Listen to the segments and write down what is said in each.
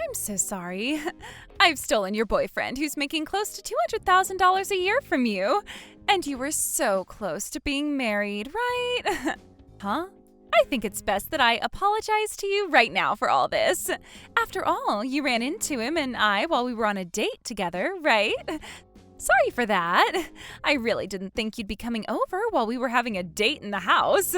I'm so sorry. I've stolen your boyfriend who's making close to $200,000 a year from you. And you were so close to being married, right? Huh? I think it's best that I apologize to you right now for all this. After all, you ran into him and I while we were on a date together, right? Sorry for that. I really didn't think you'd be coming over while we were having a date in the house.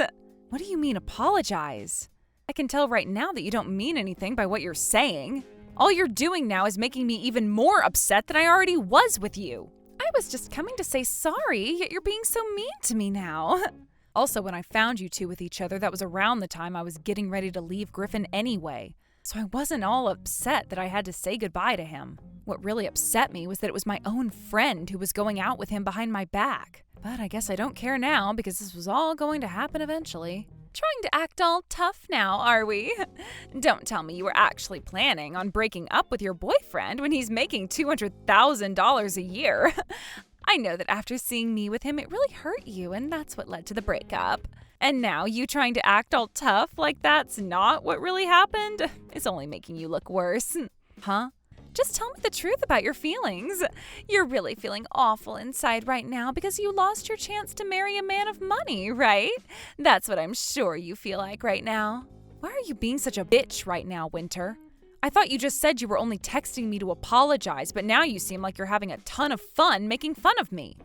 What do you mean apologize? I can tell right now that you don't mean anything by what you're saying. All you're doing now is making me even more upset than I already was with you. I was just coming to say sorry, yet you're being so mean to me now. Also, when I found you two with each other, that was around the time I was getting ready to leave Griffin anyway. So I wasn't all upset that I had to say goodbye to him. What really upset me was that it was my own friend who was going out with him behind my back. But I guess I don't care now because this was all going to happen eventually. Trying to act all tough now, are we? Don't tell me you were actually planning on breaking up with your boyfriend when he's making $200,000 a year. I know that after seeing me with him, it really hurt you, and that's what led to the breakup. And now you trying to act all tough like that's not what really happened? It's only making you look worse. Huh? Just tell me the truth about your feelings. You're really feeling awful inside right now because you lost your chance to marry a man of money, right? That's what I'm sure you feel like right now. Why are you being such a bitch right now, Winter? I thought you just said you were only texting me to apologize, but now you seem like you're having a ton of fun making fun of me.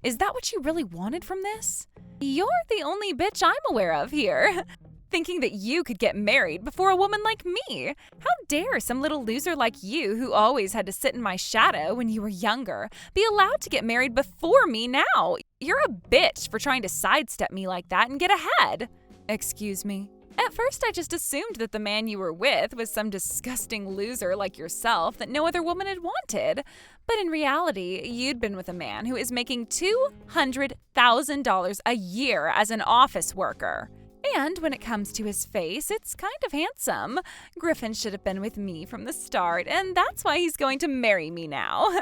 Is that what you really wanted from this? You're the only bitch I'm aware of here. Thinking that you could get married before a woman like me. How dare some little loser like you, who always had to sit in my shadow when you were younger, be allowed to get married before me now? You're a bitch for trying to sidestep me like that and get ahead. Excuse me? At first, I just assumed that the man you were with was some disgusting loser like yourself that no other woman had wanted. But in reality, you'd been with a man who is making $200,000 a year as an office worker. And when it comes to his face, it's kind of handsome. Griffin should have been with me from the start, and that's why he's going to marry me now.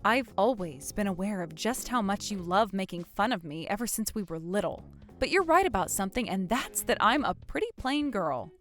I've always been aware of just how much you love making fun of me ever since we were little. But you're right about something, and that's that I'm a pretty plain girl.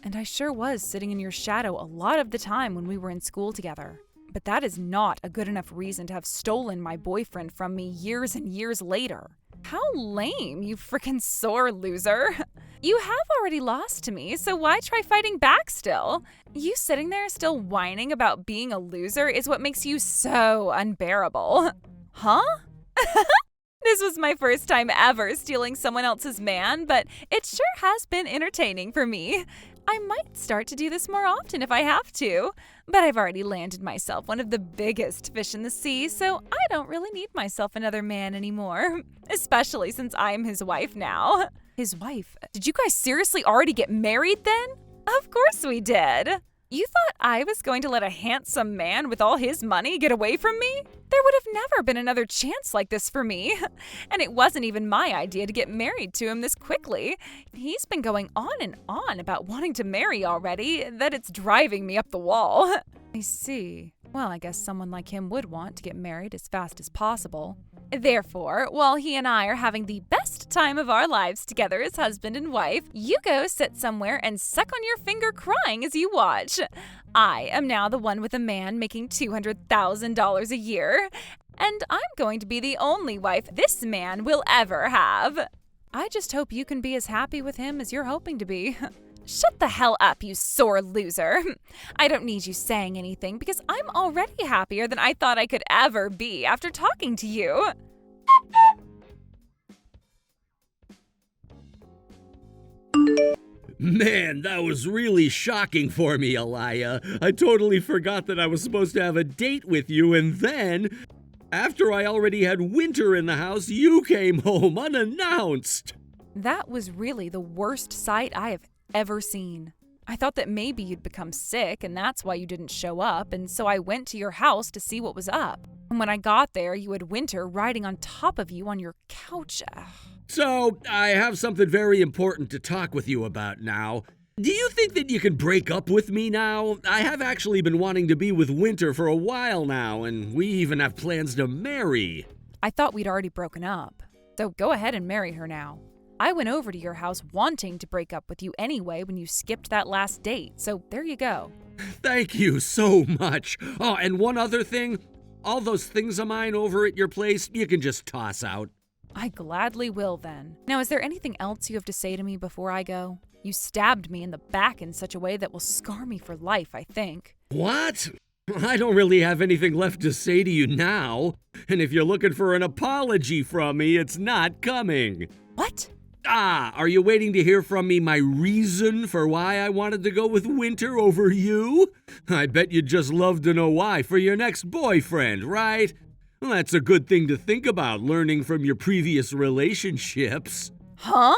And I sure was sitting in your shadow a lot of the time when we were in school together. But that is not a good enough reason to have stolen my boyfriend from me years and years later. How lame, you frickin' sore loser. You have already lost to me, so why try fighting back still? You sitting there still whining about being a loser is what makes you so unbearable. Huh? This was my first time ever stealing someone else's man, but it sure has been entertaining for me. I might start to do this more often if I have to, but I've already landed myself one of the biggest fish in the sea, so I don't really need myself another man anymore, especially since I'm his wife now. His wife? Did you guys seriously already get married then? Of course we did. You thought I was going to let a handsome man with all his money get away from me? There would have never been another chance like this for me. And it wasn't even my idea to get married to him this quickly. He's been going on and on about wanting to marry already, that it's driving me up the wall. I see. Well, I guess someone like him would want to get married as fast as possible. Therefore, while he and I are having the best time of our lives together as husband and wife, you go sit somewhere and suck on your finger crying as you watch. I am now the one with a man making $200,000 a year, and I'm going to be the only wife this man will ever have. I just hope you can be as happy with him as you're hoping to be. Shut the hell up, you sore loser. I don't need you saying anything because I'm already happier than I thought I could ever be after talking to you. Man, that was really shocking for me, Alayah. I totally forgot that I was supposed to have a date with you, and then, after I already had Winter in the house, you came home unannounced. That was really the worst sight I have ever seen. I thought that maybe you'd become sick and that's why you didn't show up, and so I went to your house to see what was up. And when I got there, you had Winter riding on top of you on your couch. So, I have something very important to talk with you about now. Do you think that you can break up with me now? I have actually been wanting to be with Winter for a while now, and we even have plans to marry. I thought we'd already broken up, so go ahead and marry her now. I went over to your house wanting to break up with you anyway when you skipped that last date, so there you go. Thank you so much. Oh, and one other thing. All those things of mine over at your place, you can just toss out. I gladly will then. Now, is there anything else you have to say to me before I go? You stabbed me in the back in such a way that will scar me for life, I think. What? I don't really have anything left to say to you now. And if you're looking for an apology from me, it's not coming. What? Are you waiting to hear from me my reason for why I wanted to go with Winter over you? I bet you'd just love to know why for your next boyfriend, right? Well, that's a good thing to think about, learning from your previous relationships. Huh?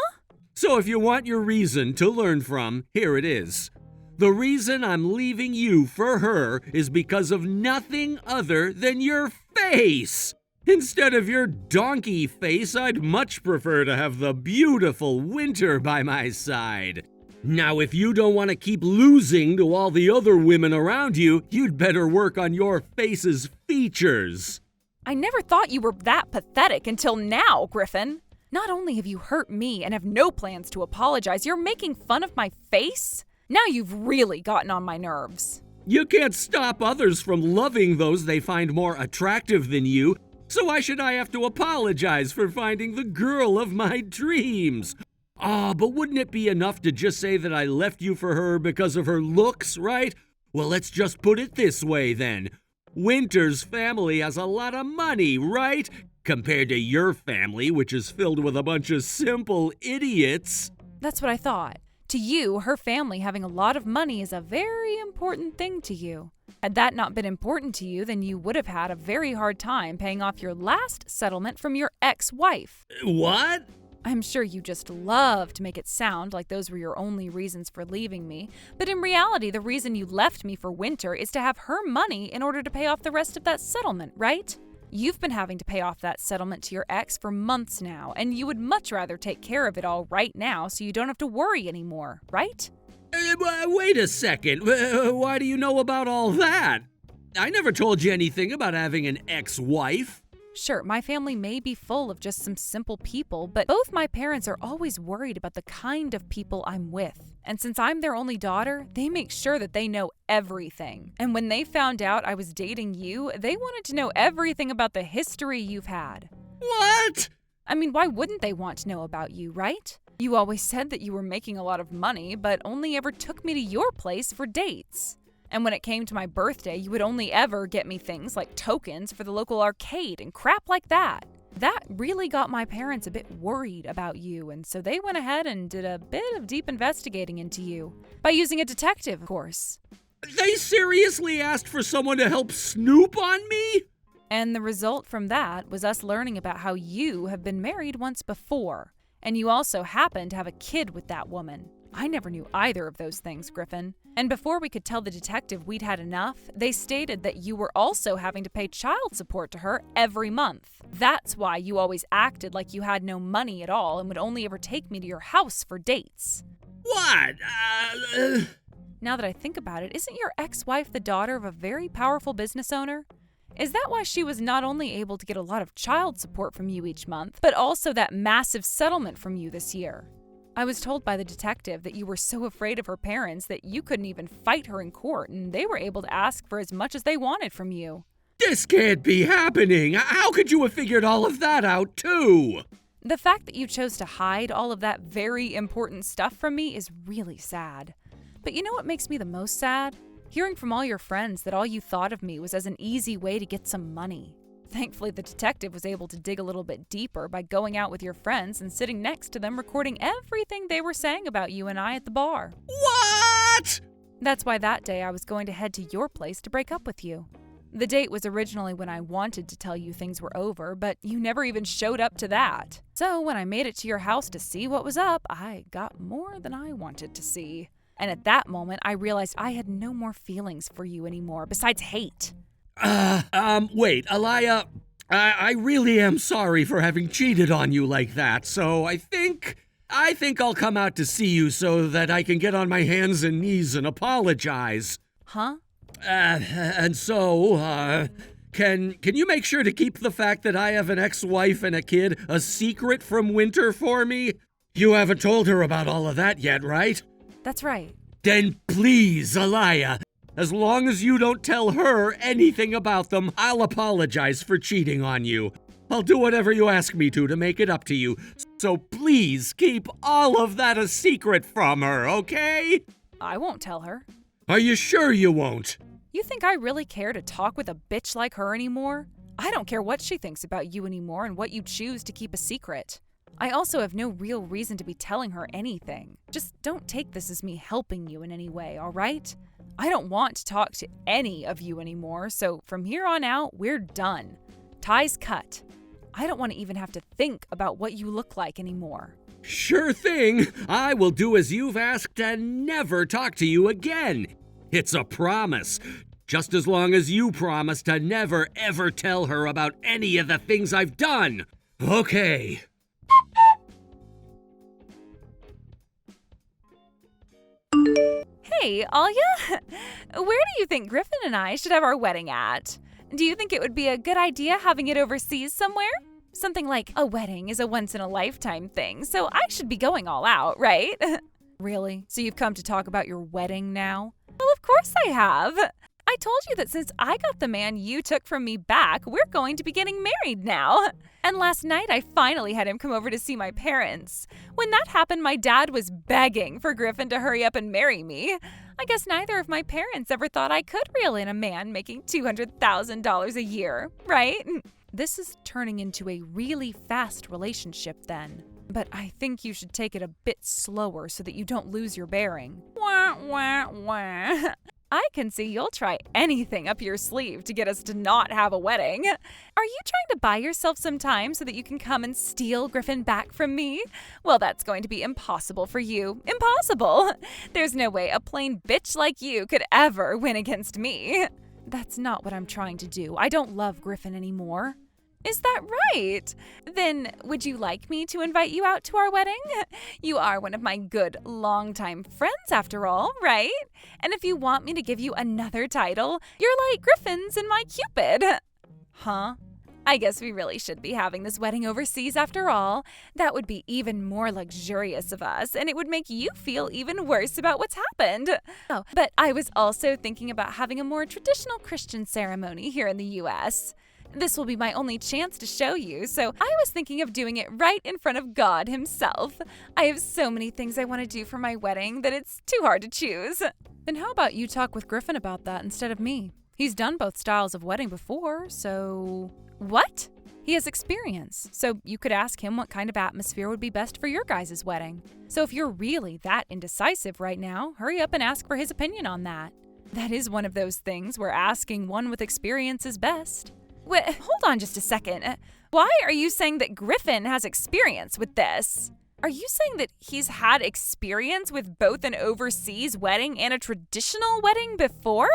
So if you want your reason to learn from, here it is. The reason I'm leaving you for her is because of nothing other than your face. Instead of your donkey face, I'd much prefer to have the beautiful Winter by my side. Now, if you don't want to keep losing to all the other women around you, you'd better work on your face's features. I never thought you were that pathetic until now, Griffin. Not only have you hurt me and have no plans to apologize, you're making fun of my face? Now you've really gotten on my nerves. You can't stop others from loving those they find more attractive than you. So why should I have to apologize for finding the girl of my dreams? But wouldn't it be enough to just say that I left you for her because of her looks, right? Well, let's just put it this way then. Winter's family has a lot of money, right? Compared to your family, which is filled with a bunch of simple idiots. That's what I thought. To you, her family having a lot of money is a very important thing to you. Had that not been important to you, then you would have had a very hard time paying off your last settlement from your ex-wife. What? I'm sure you just love to make it sound like those were your only reasons for leaving me, but in reality, the reason you left me for Winter is to have her money in order to pay off the rest of that settlement, right? You've been having to pay off that settlement to your ex for months now, and you would much rather take care of it all right now so you don't have to worry anymore, right? Wait a second. Why do you know about all that? I never told you anything about having an ex-wife. Sure, my family may be full of just some simple people, but both my parents are always worried about the kind of people I'm with. And since I'm their only daughter, they make sure that they know everything. And when they found out I was dating you, they wanted to know everything about the history you've had. What? I mean, why wouldn't they want to know about you, right? You always said that you were making a lot of money, but only ever took me to your place for dates. And when it came to my birthday, you would only ever get me things like tokens for the local arcade and crap like that. That really got my parents a bit worried about you, and so they went ahead and did a bit of deep investigating into you. By using a detective, of course. They seriously asked for someone to help snoop on me? And the result from that was us learning about how you have been married once before, and you also happen to have a kid with that woman. I never knew either of those things, Griffin. And before we could tell the detective we'd had enough, they stated that you were also having to pay child support to her every month. That's why you always acted like you had no money at all and would only ever take me to your house for dates. What? Now that I think about it, isn't your ex-wife the daughter of a very powerful business owner? Is that why she was not only able to get a lot of child support from you each month, but also that massive settlement from you this year? I was told by the detective that you were so afraid of her parents that you couldn't even fight her in court, and they were able to ask for as much as they wanted from you. This can't be happening. How could you have figured all of that out, too? The fact that you chose to hide all of that very important stuff from me is really sad. But you know what makes me the most sad? Hearing from all your friends that all you thought of me was as an easy way to get some money. Thankfully, the detective was able to dig a little bit deeper by going out with your friends and sitting next to them recording everything they were saying about you and I at the bar. What? That's why that day I was going to head to your place to break up with you. The date was originally when I wanted to tell you things were over, but you never even showed up to that. So when I made it to your house to see what was up, I got more than I wanted to see. And at that moment, I realized I had no more feelings for you anymore, besides hate. Wait, Alayah, I really am sorry for having cheated on you like that, so I think I'll come out to see you so that I can get on my hands and knees and apologize. Huh? Can you make sure to keep the fact that I have an ex-wife and a kid a secret from Winter for me? You haven't told her about all of that yet, right? That's right. Then please, Alayah, As long as you don't tell her anything about them, I'll apologize for cheating on you. I'll do whatever you ask me to make it up to you. So please keep all of that a secret from her, okay? I won't tell her. Are you sure you won't? You think I really care to talk with a bitch like her anymore? I don't care what she thinks about you anymore and what you choose to keep a secret. I also have no real reason to be telling her anything. Just don't take this as me helping you in any way, all right? I don't want to talk to any of you anymore, so from here on out, we're done. Ties cut. I don't want to even have to think about what you look like anymore. Sure thing. I will do as you've asked and never talk to you again. It's a promise. Just as long as you promise to never ever tell her about any of the things I've done. Okay. Hey, Alayah, where do you think Griffin and I should have our wedding at? Do you think it would be a good idea having it overseas somewhere? Something like a wedding is a once-in-a-lifetime thing, so I should be going all out, right? Really? So you've come to talk about your wedding now? Well, of course I have. I told you that since I got the man you took from me back, we're going to be getting married now. And last night, I finally had him come over to see my parents. When that happened, my dad was begging for Griffin to hurry up and marry me. I guess neither of my parents ever thought I could reel in a man making $200,000 a year, right? This is turning into a really fast relationship then. But I think you should take it a bit slower so that you don't lose your bearing. Wah, wah, wah. I can see you'll try anything up your sleeve to get us to not have a wedding. Are you trying to buy yourself some time so that you can come and steal Griffin back from me? Well, that's going to be impossible for you. Impossible! There's no way a plain bitch like you could ever win against me. That's not what I'm trying to do. I don't love Griffin anymore. Is that right? Then would you like me to invite you out to our wedding? You are one of my good longtime friends after all, right? And if you want me to give you another title, you're like Griffin's and my Cupid. Huh? I guess we really should be having this wedding overseas after all. That would be even more luxurious of us, and it would make you feel even worse about what's happened. Oh, but I was also thinking about having a more traditional Christian ceremony here in the U.S. This will be my only chance to show you, so I was thinking of doing it right in front of God himself. I have so many things I want to do for my wedding that it's too hard to choose. Then how about you talk with Griffin about that instead of me? He's done both styles of wedding before, so... What? He has experience, so you could ask him what kind of atmosphere would be best for your guys' wedding. So if you're really that indecisive right now, hurry up and ask for his opinion on that. That is one of those things where asking one with experience is best. Wait, hold on just a second. Why are you saying that Griffin has experience with this? Are you saying that he's had experience with both an overseas wedding and a traditional wedding before?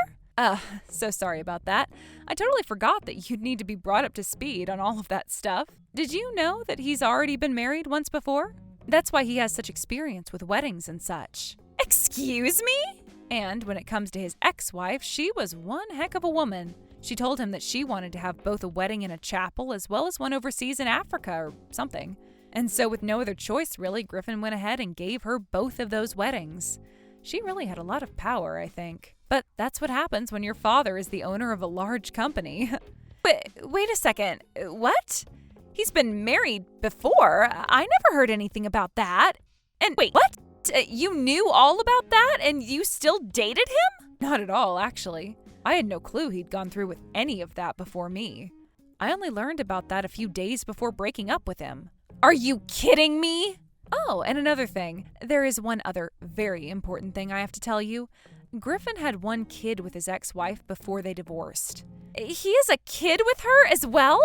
So sorry about that. I totally forgot that you'd need to be brought up to speed on all of that stuff. Did you know that he's already been married once before? That's why he has such experience with weddings and such. Excuse me? And when it comes to his ex-wife, she was one heck of a woman. She told him that she wanted to have both a wedding in a chapel as well as one overseas in Africa or something. And so with no other choice really, Griffin went ahead and gave her both of those weddings. She really had a lot of power, I think. But that's what happens when your father is the owner of a large company. Wait a second. What? He's been married before? I never heard anything about that. And wait, what? You knew all about that and you still dated him? Not at all, actually. I had no clue he'd gone through with any of that before me. I only learned about that a few days before breaking up with him. Are you kidding me? Oh, and another thing. There is one other very important thing I have to tell you. Griffin had one kid with his ex-wife before they divorced. He has a kid with her as well?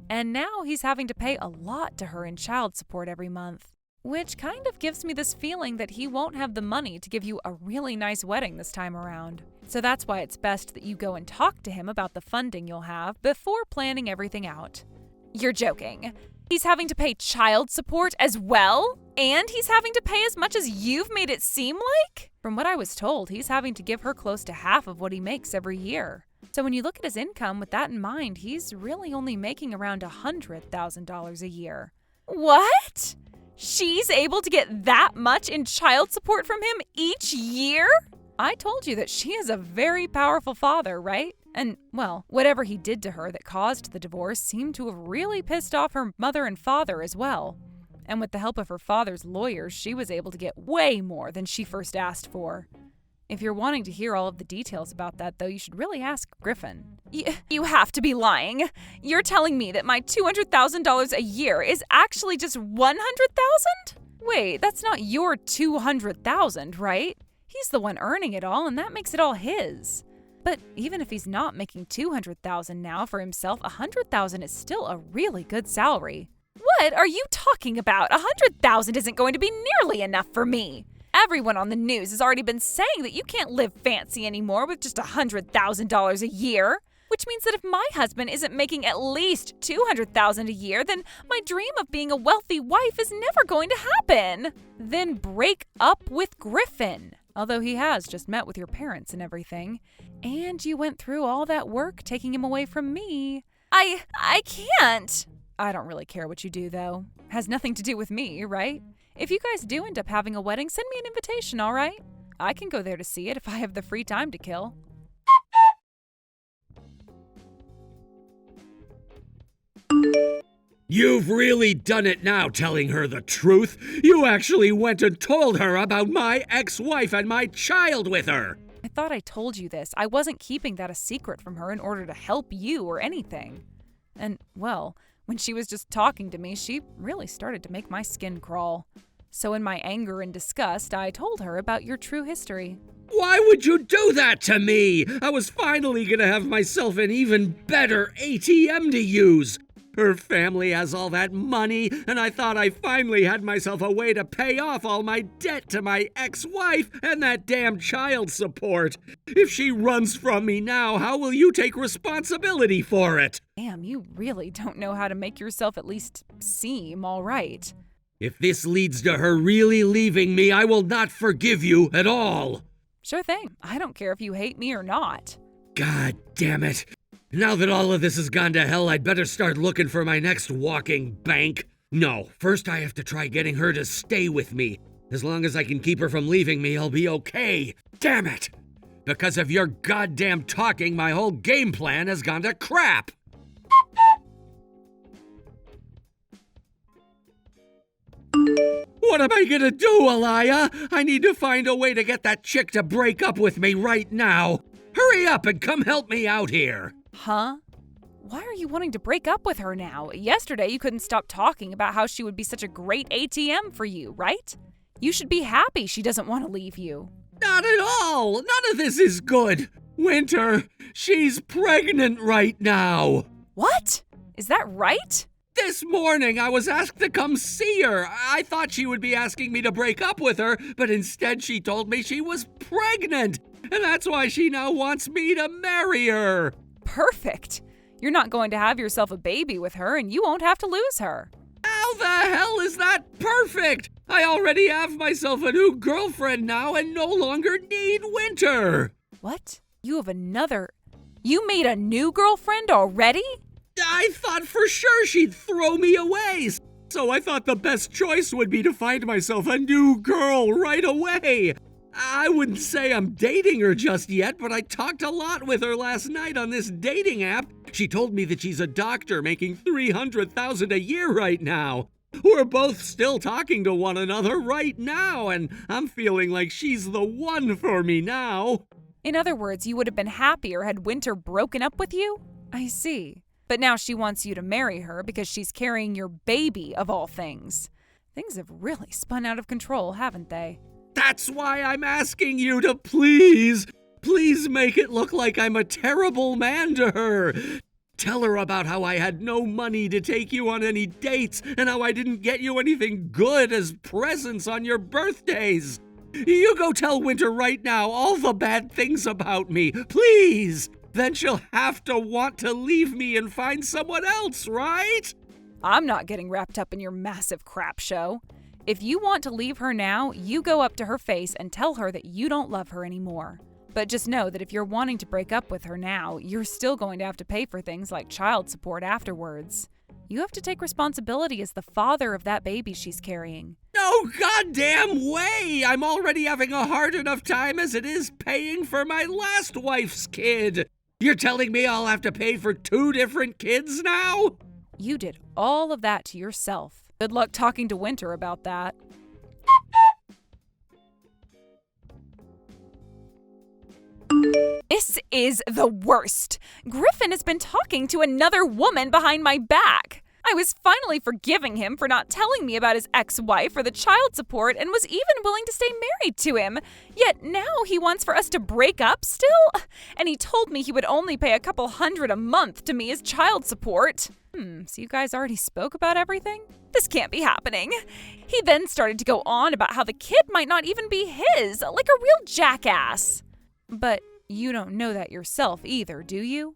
And now he's having to pay a lot to her in child support every month. Which kind of gives me this feeling that he won't have the money to give you a really nice wedding this time around. So that's why it's best that you go and talk to him about the funding you'll have before planning everything out. You're joking. He's having to pay child support as well? And he's having to pay as much as you've made it seem like? From what I was told, he's having to give her close to half of what he makes every year. So when you look at his income with that in mind, he's really only making around $100,000 a year. What? She's able to get that much in child support from him each year? I told you that she is a very powerful father, right? And, well, whatever he did to her that caused the divorce seemed to have really pissed off her mother and father as well. And with the help of her father's lawyers, she was able to get way more than she first asked for. If you're wanting to hear all of the details about that, though, you should really ask Griffin. You have to be lying. You're telling me that my $200,000 a year is actually just $100,000? Wait, that's not your $200,000, right? He's the one earning it all, and that makes it all his. But even if he's not making $200,000 now for himself, $100,000 is still a really good salary. What are you talking about? $100,000 isn't going to be nearly enough for me. Everyone on the news has already been saying that you can't live fancy anymore with just $100,000 a year. Which means that if my husband isn't making at least $200,000 a year, then my dream of being a wealthy wife is never going to happen. Then break up with Griffin. Although he has just met with your parents and everything. And you went through all that work taking him away from me. I can't. I don't really care what you do, though. Has nothing to do with me, right? If you guys do end up having a wedding, send me an invitation, all right? I can go there to see it if I have the free time to kill. You've really done it now, telling her the truth. You actually went and told her about my ex-wife and my child with her. I thought I told you this. I wasn't keeping that a secret from her in order to help you or anything. And, well, when she was just talking to me, she really started to make my skin crawl. So in my anger and disgust, I told her about your true history. Why would you do that to me? I was finally gonna have myself an even better ATM to use. Her family has all that money, and I thought I finally had myself a way to pay off all my debt to my ex-wife and that damn child support. If she runs from me now, how will you take responsibility for it? Damn, you really don't know how to make yourself at least seem all right. If this leads to her really leaving me, I will not forgive you at all. Sure thing. I don't care if you hate me or not. God damn it. Now that all of this has gone to hell, I'd better start looking for my next walking bank. No, first I have to try getting her to stay with me. As long as I can keep her from leaving me, I'll be okay. Damn it! Because of your goddamn talking, my whole game plan has gone to crap! What am I gonna do, Alayah? I need to find a way to get that chick to break up with me right now. Hurry up and come help me out here. Huh? Why are you wanting to break up with her now? Yesterday you couldn't stop talking about how she would be such a great ATM for you, right? You should be happy she doesn't want to leave you. Not at all! None of this is good! Winter, she's pregnant right now! What? Is that right? This morning I was asked to come see her. I thought she would be asking me to break up with her, but instead she told me she was pregnant! And that's why she now wants me to marry her! Perfect. You're not going to have yourself a baby with her, and you won't have to lose her. How the hell is that perfect? I already have myself a new girlfriend now and no longer need Winter. What? You made a new girlfriend already? I thought for sure she'd throw me away. So I thought the best choice would be to find myself a new girl right away. I wouldn't say I'm dating her just yet, but I talked a lot with her last night on this dating app. She told me that she's a doctor making $300,000 a year right now. We're both still talking to one another right now, and I'm feeling like she's the one for me now. In other words, you would have been happier had Winter broken up with you? I see. But now she wants you to marry her because she's carrying your baby, of all things. Things have really spun out of control, haven't they? That's why I'm asking you to please make it look like I'm a terrible man to her. Tell her about how I had no money to take you on any dates and how I didn't get you anything good as presents on your birthdays. You go tell Winter right now all the bad things about me, please. Then she'll have to want to leave me and find someone else, right? I'm not getting wrapped up in your massive crap show. If you want to leave her now, you go up to her face and tell her that you don't love her anymore. But just know that if you're wanting to break up with her now, you're still going to have to pay for things like child support afterwards. You have to take responsibility as the father of that baby she's carrying. No goddamn way! I'm already having a hard enough time as it is paying for my last wife's kid. You're telling me I'll have to pay for 2 different kids now? You did all of that to yourself. Good luck talking to Winter about that. This is the worst. Griffin has been talking to another woman behind my back. I was finally forgiving him for not telling me about his ex-wife or the child support and was even willing to stay married to him. Yet now he wants for us to break up still? And he told me he would only pay a couple $100 a month to me as child support. So you guys already spoke about everything? This can't be happening. He then started to go on about how the kid might not even be his, like a real jackass. But you don't know that yourself either, do you?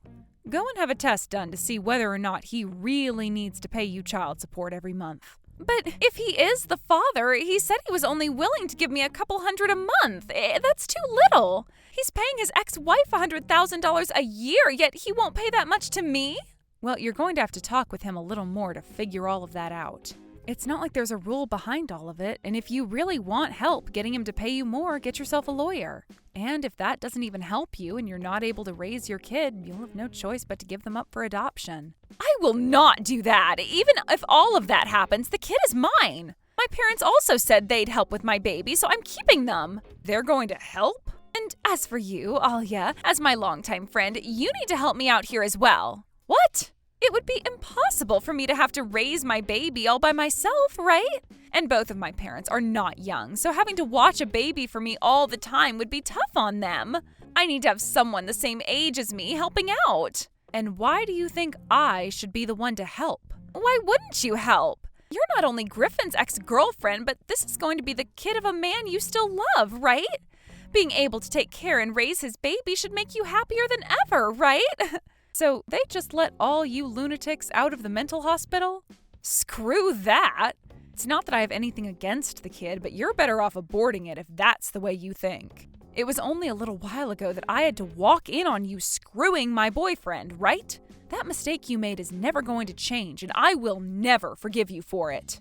Go and have a test done to see whether or not he really needs to pay you child support every month. But if he is the father, he said he was only willing to give me a couple $100 a month. That's too little. He's paying his ex-wife $100,000 a year, yet he won't pay that much to me? Well, you're going to have to talk with him a little more to figure all of that out. It's not like there's a rule behind all of it, and if you really want help getting him to pay you more, get yourself a lawyer. And if that doesn't even help you and you're not able to raise your kid, you'll have no choice but to give them up for adoption. I will not do that. Even if all of that happens, the kid is mine. My parents also said they'd help with my baby, so I'm keeping them. They're going to help? And as for you, Alayah, as my longtime friend, you need to help me out here as well. What? It would be impossible for me to have to raise my baby all by myself, right? And both of my parents are not young, so having to watch a baby for me all the time would be tough on them. I need to have someone the same age as me helping out. And why do you think I should be the one to help? Why wouldn't you help? You're not only Griffin's ex-girlfriend, but this is going to be the kid of a man you still love, right? Being able to take care and raise his baby should make you happier than ever, right? So they just let all you lunatics out of the mental hospital? Screw that! It's not that I have anything against the kid, but you're better off aborting it if that's the way you think. It was only a little while ago that I had to walk in on you screwing my boyfriend, right? That mistake you made is never going to change, and I will never forgive you for it.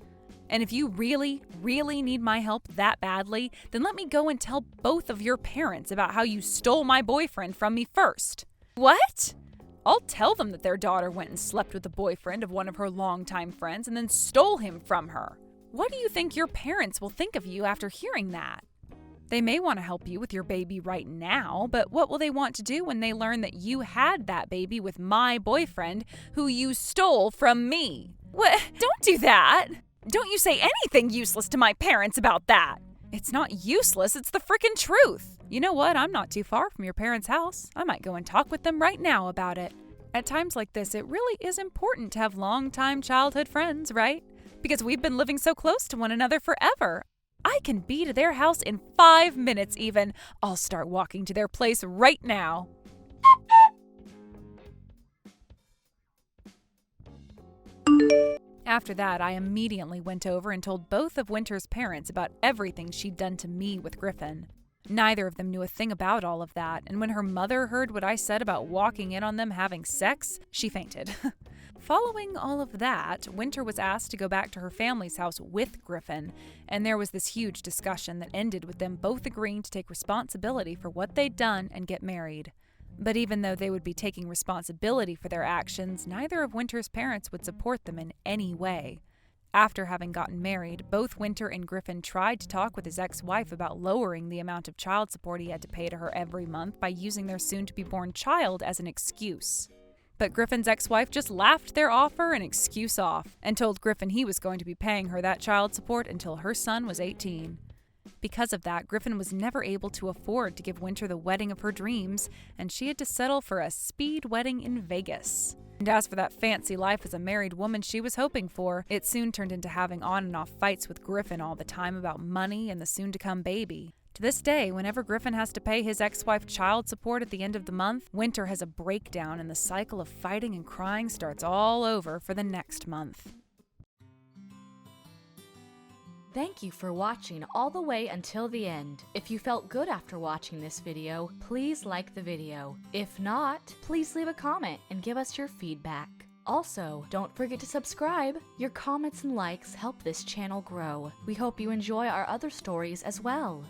And if you really, really need my help that badly, then let me go and tell both of your parents about how you stole my boyfriend from me first. What? I'll tell them that their daughter went and slept with the boyfriend of one of her longtime friends and then stole him from her. What do you think your parents will think of you after hearing that? They may want to help you with your baby right now, but what will they want to do when they learn that you had that baby with my boyfriend who you stole from me? What? Don't do that! Don't you say anything useless to my parents about that! It's not useless, it's the frickin' truth. You know what? I'm not too far from your parents' house. I might go and talk with them right now about it. At times like this, it really is important to have longtime childhood friends, right? Because we've been living so close to one another forever. I can be to their house in 5 minutes even. I'll start walking to their place right now. After that, I immediately went over and told both of Winter's parents about everything she'd done to me with Griffin. Neither of them knew a thing about all of that, and when her mother heard what I said about walking in on them having sex, she fainted. Following all of that, Winter was asked to go back to her family's house with Griffin, and there was this huge discussion that ended with them both agreeing to take responsibility for what they'd done and get married. But even though they would be taking responsibility for their actions, neither of Winter's parents would support them in any way. After having gotten married, both Winter and Griffin tried to talk with his ex-wife about lowering the amount of child support he had to pay to her every month by using their soon-to-be-born child as an excuse. But Griffin's ex-wife just laughed their offer and excuse off and told Griffin he was going to be paying her that child support until her son was 18. Because of that, Griffin was never able to afford to give Winter the wedding of her dreams, and she had to settle for a speed wedding in Vegas. And as for that fancy life as a married woman she was hoping for, it soon turned into having on and off fights with Griffin all the time about money and the soon-to-come baby. To this day, whenever Griffin has to pay his ex-wife child support at the end of the month, Winter has a breakdown and the cycle of fighting and crying starts all over for the next month. Thank you for watching all the way until the end. If you felt good after watching this video, please like the video. If not, please leave a comment and give us your feedback. Also, don't forget to subscribe. Your comments and likes help this channel grow. We hope you enjoy our other stories as well.